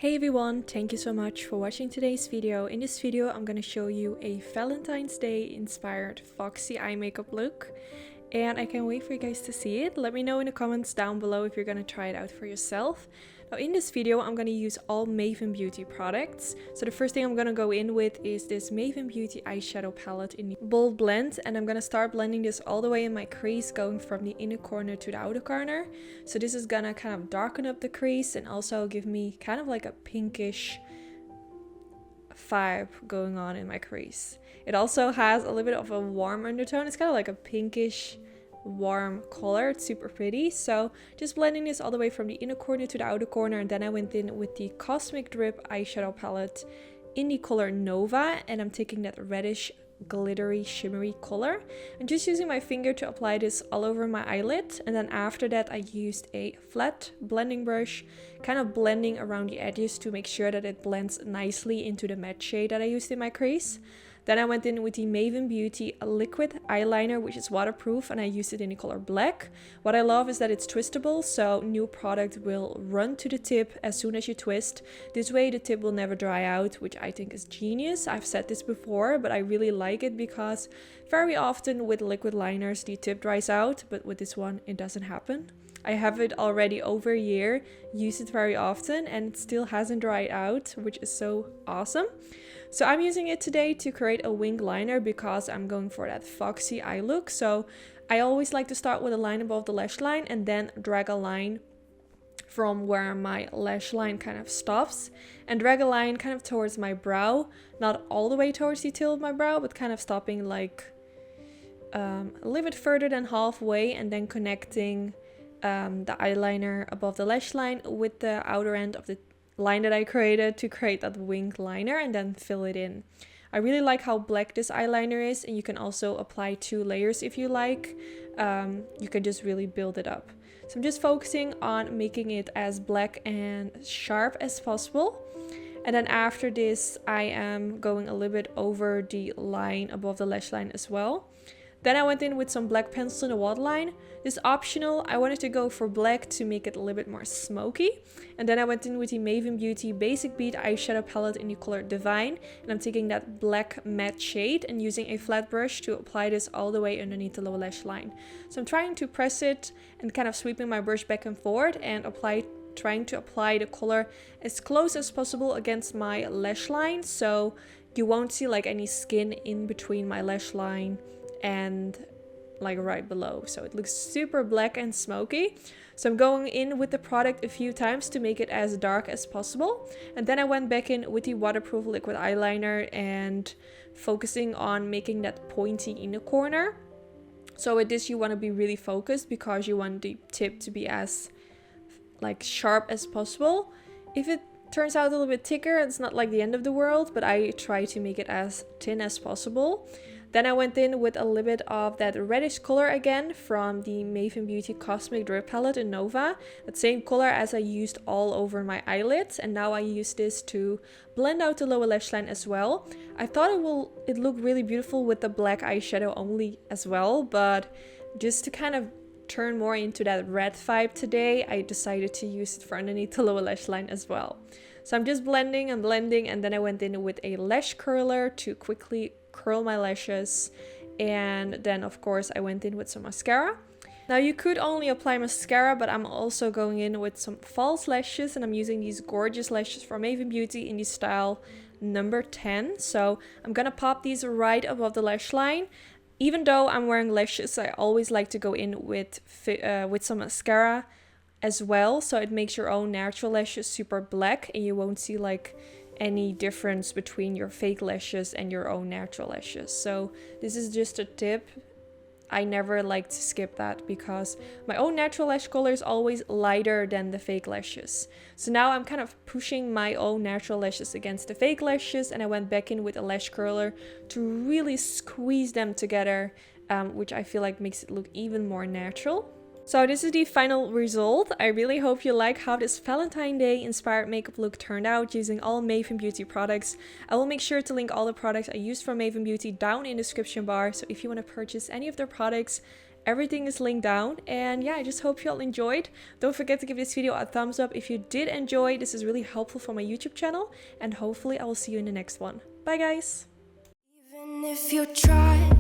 Hey everyone, thank you so much for watching today's video. In this video I'm gonna show you a Valentine's Day inspired Foxy eye makeup look. And I can't wait for you guys to see it. Let me know in the comments down below if you're gonna try it out for yourself. Now in this video I'm gonna use all MavenBeauty products. So the first thing I'm gonna go in with is this MavenBeauty eyeshadow palette in the bold blend, and I'm gonna start blending this all the way in my crease, going from the inner corner to the outer corner. So this is gonna kind of darken up the crease and also give me kind of like a pinkish vibe going on in my crease. It also has a little bit of a warm undertone. It's kind of like a pinkish warm color. It's super pretty. So just blending this all the way from the inner corner to the outer corner, and then I went in with the Cosmic Drip eyeshadow palette in the color Nova, and I'm taking that reddish glittery shimmery color and just using my finger to apply this all over my eyelid. And then after that I used a flat blending brush, kind of blending around the edges to make sure that it blends nicely into the matte shade that I used in my crease. Then I went in with the MavenBeauty liquid eyeliner, which is waterproof, and I used it in the color black. What I love is that it's twistable, so new product will run to the tip as soon as you twist. This way the tip will never dry out, which I think is genius. I've said this before, but I really like it because very often with liquid liners the tip dries out, but with this one it doesn't happen. I have it already over a year, use it very often, and it still hasn't dried out, which is so awesome. So I'm using it today to create a wing liner because I'm going for that foxy eye look. So I always like to start with a line above the lash line and then drag a line from where my lash line kind of stops, and drag a line kind of towards my brow, not all the way towards the tail of my brow, but kind of stopping like a little bit further than halfway, and then connecting the eyeliner above the lash line with the outer end of the line that I created to create that wing liner, and then fill it in. I really like how black this eyeliner is, and you can also apply 2 layers if you like. You can just really build it up. So I'm just focusing on making it as black and sharp as possible. And then after this I am going a little bit over the line above the lash line as well. Then I went in with some black pencil in the waterline. This is optional. I wanted to go for black to make it a little bit more smoky. And then I went in with the MavenBeauty Basic Beat eyeshadow palette in the color Divine. And I'm taking that black matte shade and using a flat brush to apply this all the way underneath the lower lash line. So I'm trying to press it and kind of sweeping my brush back and forward and trying to apply the color as close as possible against my lash line. So you won't see like any skin in between my lash line and like right below, so it looks super black and smoky. So I'm going in with the product a few times to make it as dark as possible, and then I went back in with the waterproof liquid eyeliner and focusing on making that pointy inner corner. So with this you want to be really focused because you want the tip to be as like sharp as possible. If it turns out a little bit thicker, it's not like the end of the world, but I try to make it as thin as possible. Then I went in with a little bit of that reddish color again from the MavenBeauty Cosmic Drip palette in Nova. That same color as I used all over my eyelids, and now I use this to blend out the lower lash line as well. I thought it looked really beautiful with the black eyeshadow only as well, but just to kind of turn more into that red vibe today, I decided to use it for underneath the lower lash line as well. So I'm just blending and blending, and then I went in with a lash curler to quickly curl my lashes, and then of course I went in with some mascara. Now you could only apply mascara, but I'm also going in with some false lashes, and I'm using these gorgeous lashes from MavenBeauty in the style number 10. So I'm gonna pop these right above the lash line. Even though I'm wearing lashes, I always like to go in with some mascara as well, so it makes your own natural lashes super black and you won't see like any difference between your fake lashes and your own natural lashes. So this is just a tip. I never like to skip that because my own natural lash color is always lighter than the fake lashes. So now I'm kind of pushing my own natural lashes against the fake lashes, and I went back in with a lash curler to really squeeze them together, which I feel like makes it look even more natural. So this is the final result. I really hope you like how this Valentine Day inspired makeup look turned out using all MavenBeauty products. I will make sure to link all the products I used from MavenBeauty down in the description bar. So if you want to purchase any of their products Everything is linked down. And yeah, I just hope you all enjoyed. Don't forget to give this video a thumbs up if you did enjoy. This is really helpful for my YouTube channel, and hopefully I will see you in the next one. Bye guys! Even if you try